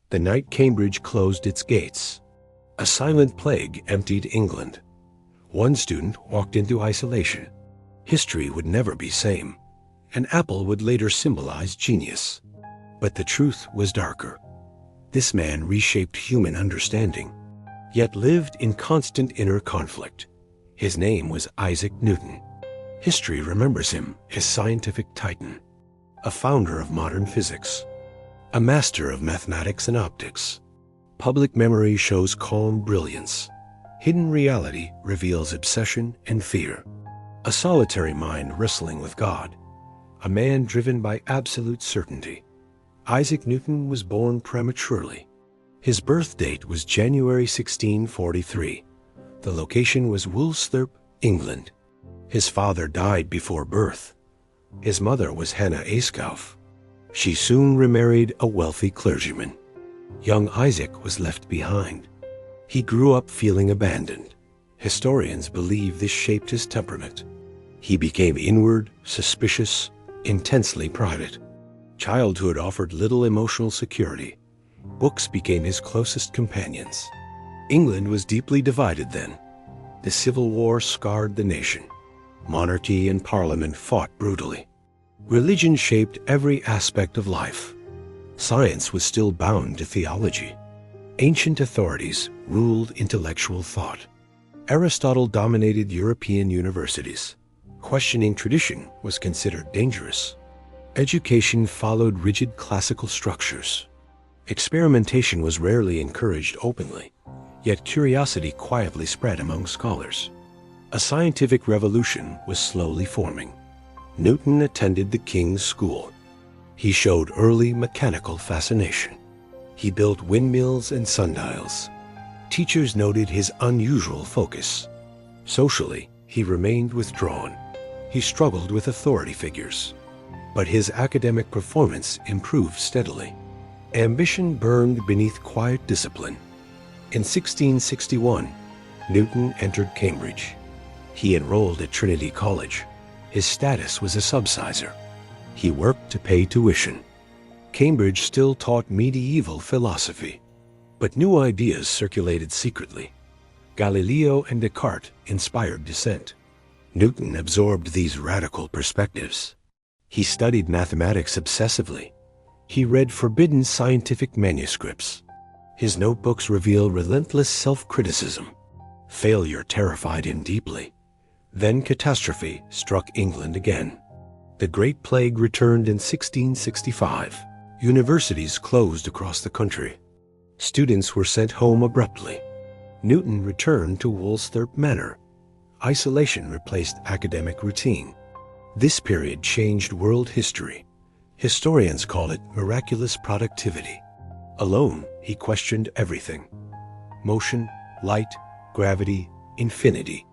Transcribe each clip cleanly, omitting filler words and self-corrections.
The night Cambridge closed its gates, a silent plague emptied England. One student walked into isolation. History would never be same. An apple would later symbolize genius. But the truth was darker. This man reshaped human understanding, yet lived in constant inner conflict. His name was Isaac Newton. History remembers him as scientific titan, a founder of modern physics, a master of mathematics and optics. Public memory shows calm brilliance. Hidden reality reveals obsession and fear. A solitary mind wrestling with God, a man driven by absolute certainty. Isaac Newton was born prematurely. His birth date was January 1643. The location was Woolsthorpe, England. His father died before birth. His mother was Hannah Ayscough. She soon remarried a wealthy clergyman. Young Isaac was left behind. He grew up feeling abandoned. Historians believe this shaped his temperament. He became inward, suspicious, intensely private. Childhood offered little emotional security. Books became his closest companions. England was deeply divided then. The Civil War scarred the nation. Monarchy and Parliament fought brutally. Religion shaped every aspect of life. Science was still bound to theology. Ancient authorities ruled intellectual thought. Aristotle dominated European universities. Questioning tradition was considered dangerous. Education followed rigid classical structures. Experimentation was rarely encouraged openly, yet curiosity quietly spread among scholars. A scientific revolution was slowly forming. Newton attended the King's School. He showed early mechanical fascination. He built windmills and sundials. Teachers noted his unusual focus. Socially, he remained withdrawn. He struggled with authority figures. But his academic performance improved steadily. Ambition burned beneath quiet discipline. In 1661, Newton entered Cambridge. He enrolled at Trinity College. His status was a subsizar. He worked to pay tuition. Cambridge still taught medieval philosophy, but new ideas circulated secretly. Galileo and Descartes inspired dissent. Newton absorbed these radical perspectives. He studied mathematics obsessively. He read forbidden scientific manuscripts. His notebooks reveal relentless self-criticism. Failure terrified him deeply. Then catastrophe struck England again. The Great Plague returned in 1665. Universities closed across the country. Students were sent home abruptly. Newton returned to Woolsthorpe Manor. Isolation replaced academic routine. This period changed world history. Historians call it miraculous productivity. Alone, he questioned everything. Motion, light, gravity, infinity.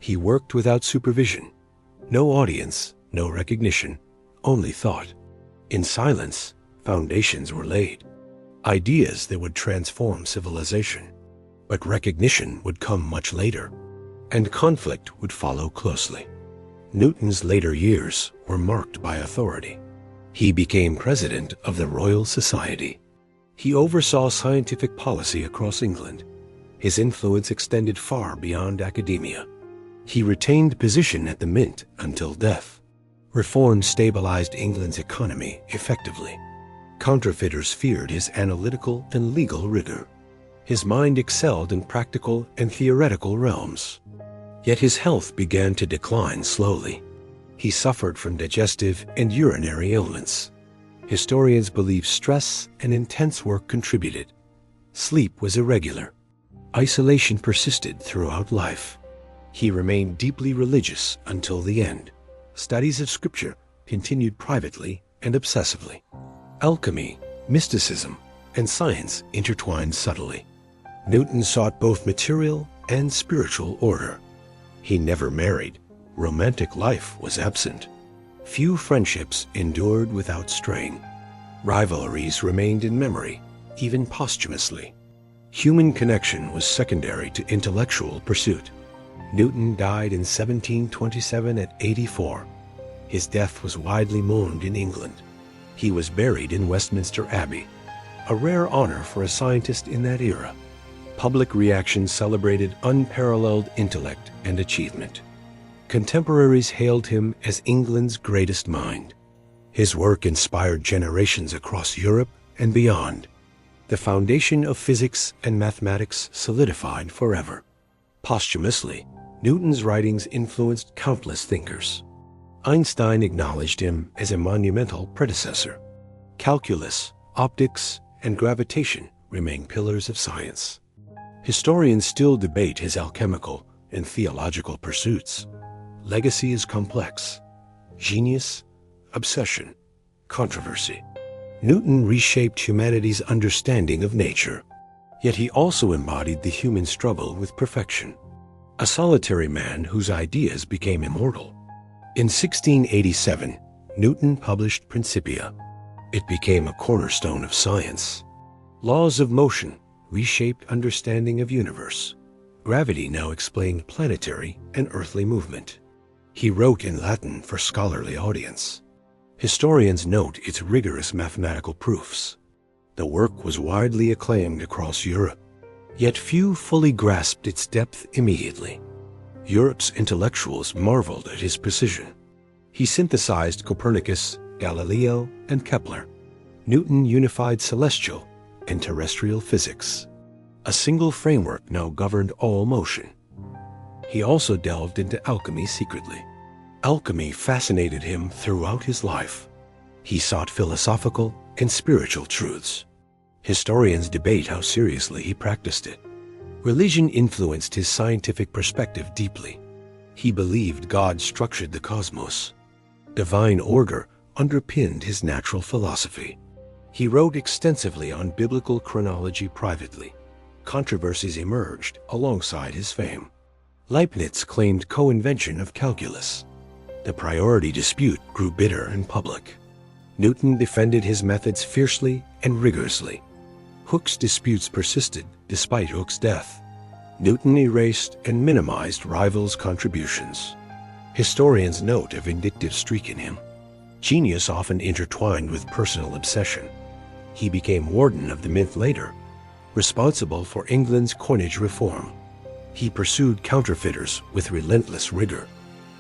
He worked without supervision. No audience, no recognition, only thought. In silence, foundations were laid. Ideas that would transform civilization. But recognition would come much later, and conflict would follow closely. Newton's later years were marked by authority. He became president of the Royal Society. He oversaw scientific policy across England. His influence extended far beyond academia. He retained position at the Mint until death. Reform stabilized England's economy effectively. Counterfeiters feared his analytical and legal rigor. His mind excelled in practical and theoretical realms. Yet his health began to decline slowly. He suffered from digestive and urinary ailments. Historians believe stress and intense work contributed. Sleep was irregular. Isolation persisted throughout life. He remained deeply religious until the end. Studies of scripture continued privately and obsessively. Alchemy, mysticism, and science intertwined subtly. Newton sought both material and spiritual order. He never married. Romantic life was absent. Few friendships endured without strain. Rivalries remained in memory, even posthumously. Human connection was secondary to intellectual pursuit. Newton died in 1727 at 84. His death was widely mourned in England. He was buried in Westminster Abbey. a rare honor for a scientist in that era. Public reaction celebrated unparalleled intellect and achievement. Contemporaries hailed him as England's greatest mind. His work inspired generations across Europe and beyond. The foundation of physics and mathematics solidified forever. Posthumously, Newton's writings influenced countless thinkers. Einstein acknowledged him as a monumental predecessor. Calculus, optics, and gravitation remain pillars of science. Historians still debate his alchemical and theological pursuits. Legacy is complex. Genius, obsession, controversy. Newton reshaped humanity's understanding of nature, yet he also embodied the human struggle with perfection. A solitary man whose ideas became immortal. In 1687, Newton published Principia. It became a cornerstone of science. Laws of motion reshaped understanding of universe. Gravity now explained planetary and earthly movement. He wrote in Latin for scholarly audience. Historians note its rigorous mathematical proofs. The work was widely acclaimed across Europe, yet few fully grasped its depth immediately. Europe's intellectuals marveled at his precision. He synthesized Copernicus, Galileo, and Kepler. Newton unified celestial and terrestrial physics. A single framework now governed all motion. He also delved into alchemy secretly. Alchemy fascinated him throughout his life. He sought philosophical and spiritual truths. Historians debate how seriously he practiced it. Religion influenced his scientific perspective deeply. He believed God structured the cosmos. Divine order underpinned his natural philosophy. He wrote extensively on biblical chronology privately. Controversies emerged alongside his fame. Leibniz claimed co-invention of calculus. The priority dispute grew bitter in public. Newton defended his methods fiercely and rigorously. Hooke's disputes persisted despite Hooke's death. Newton erased and minimized rivals' contributions. Historians note a vindictive streak in him. Genius often intertwined with personal obsession. He became warden of the mint later, responsible for England's coinage reform. He pursued counterfeiters with relentless rigor.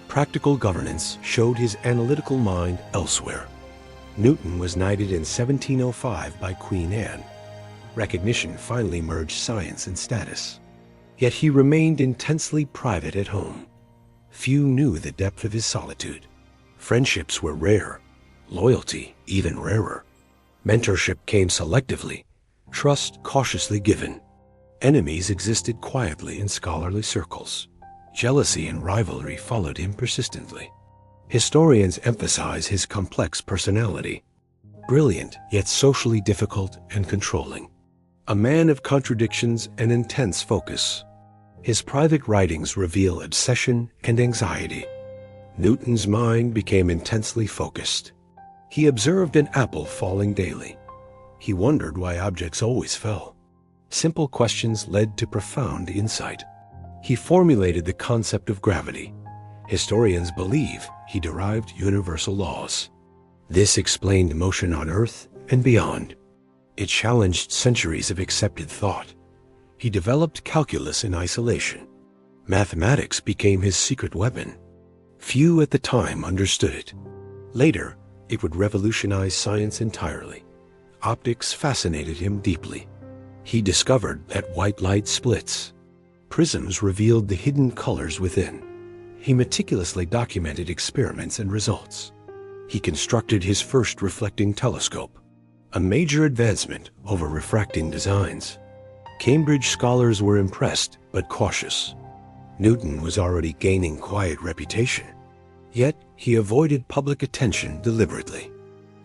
Practical governance showed his analytical mind elsewhere. Newton was knighted in 1705 by Queen Anne. Recognition finally merged science and status. Yet he remained intensely private at home. Few knew the depth of his solitude. Friendships were rare, loyalty even rarer. Mentorship came selectively, trust cautiously given. Enemies existed quietly in scholarly circles. Jealousy and rivalry followed him persistently. Historians emphasize his complex personality, brilliant yet socially difficult and controlling. A man of contradictions and intense focus. His private writings reveal obsession and anxiety. Newton's mind became intensely focused. He observed an apple falling daily. He wondered why objects always fell. Simple questions led to profound insight. He formulated the concept of gravity. Historians believe he derived universal laws. This explained motion on Earth and beyond. It challenged centuries of accepted thought. He developed calculus in isolation. Mathematics became his secret weapon. Few at the time understood it. Later, it would revolutionize science entirely. Optics fascinated him deeply. He discovered that white light splits. Prisms revealed the hidden colors within. He meticulously documented experiments and results. He constructed his first reflecting telescope, a major advancement over refracting designs. Cambridge scholars were impressed but cautious. Newton was already gaining quiet reputation. Yet he avoided public attention deliberately.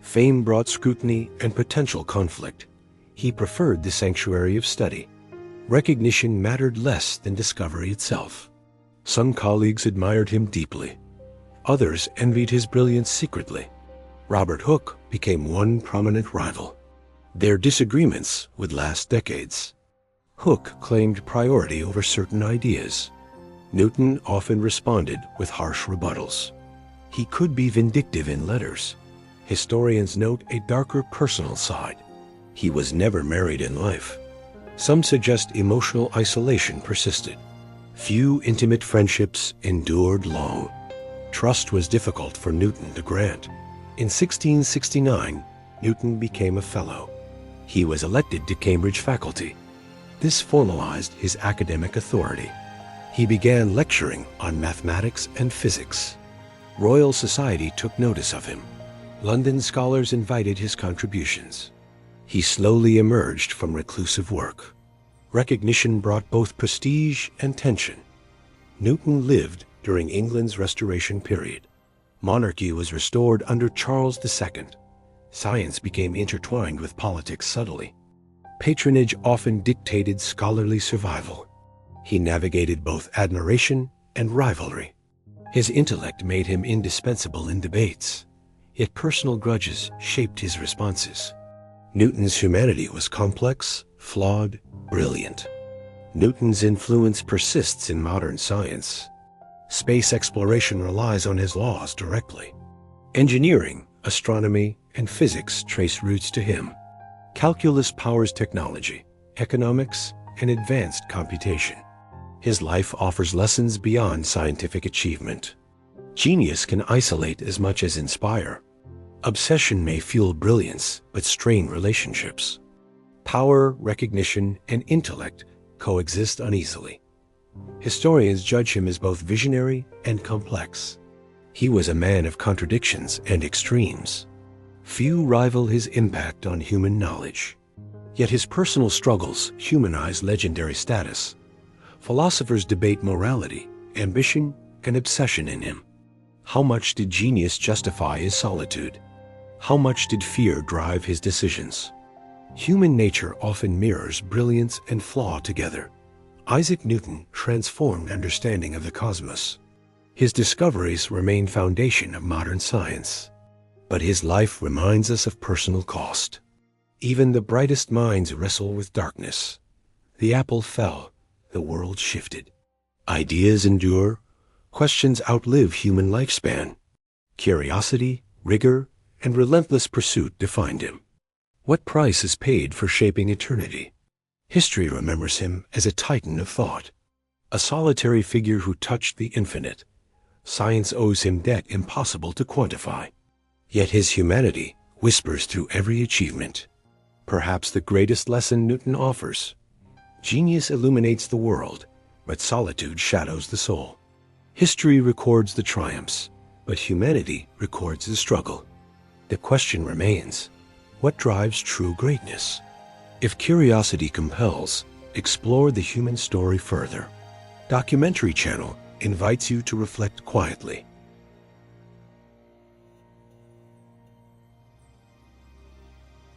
Fame brought scrutiny and potential conflict. He preferred the sanctuary of study. Recognition mattered less than discovery itself. Some colleagues admired him deeply. Others envied his brilliance secretly. Robert Hooke became one prominent rival. Their disagreements would last decades. Hooke claimed priority over certain ideas. Newton often responded with harsh rebuttals. He could be vindictive in letters. Historians note a darker personal side. He was never married in life. Some suggest emotional isolation persisted. Few intimate friendships endured long. Trust was difficult for Newton to grant. In 1669, Newton became a fellow. He was elected to Cambridge faculty. This formalized his academic authority. He began lecturing on mathematics and physics. Royal Society took notice of him. London scholars invited his contributions. He slowly emerged from reclusive work. Recognition brought both prestige and tension. Newton lived during England's Restoration period. Monarchy was restored under Charles II. Science became intertwined with politics subtly. Patronage often dictated scholarly survival. He navigated both admiration and rivalry. His intellect made him indispensable in debates, yet personal grudges shaped his responses. Newton's humanity was complex, flawed, brilliant. Newton's influence persists in modern science. Space exploration relies on his laws directly. Engineering, astronomy, and physics trace roots to him. Calculus powers technology, economics, and advanced computation. His life offers lessons beyond scientific achievement. Genius can isolate as much as inspire. Obsession may fuel brilliance, but strain relationships. Power, recognition, and intellect coexist uneasily. Historians judge him as both visionary and complex. He was a man of contradictions and extremes. Few rival his impact on human knowledge. Yet his personal struggles humanize legendary status. Philosophers debate morality, ambition, and obsession in him. How much did genius justify his solitude? How much did fear drive his decisions? Human nature often mirrors brilliance and flaw together. Isaac Newton transformed understanding of the cosmos. His discoveries remain foundation of modern science. But his life reminds us of personal cost. Even the brightest minds wrestle with darkness. The apple fell, the world shifted. Ideas endure, questions outlive human lifespan. Curiosity, rigor, and relentless pursuit defined him. What price is paid for shaping eternity? History remembers him as a titan of thought, a solitary figure who touched the infinite. Science owes him debt impossible to quantify. Yet his humanity whispers through every achievement. Perhaps the greatest lesson Newton offers. Genius illuminates the world, but solitude shadows the soul. History records the triumphs, but humanity records the struggle. The question remains, what drives true greatness? If curiosity compels, explore the human story further. Documentary Channel invites you to reflect quietly.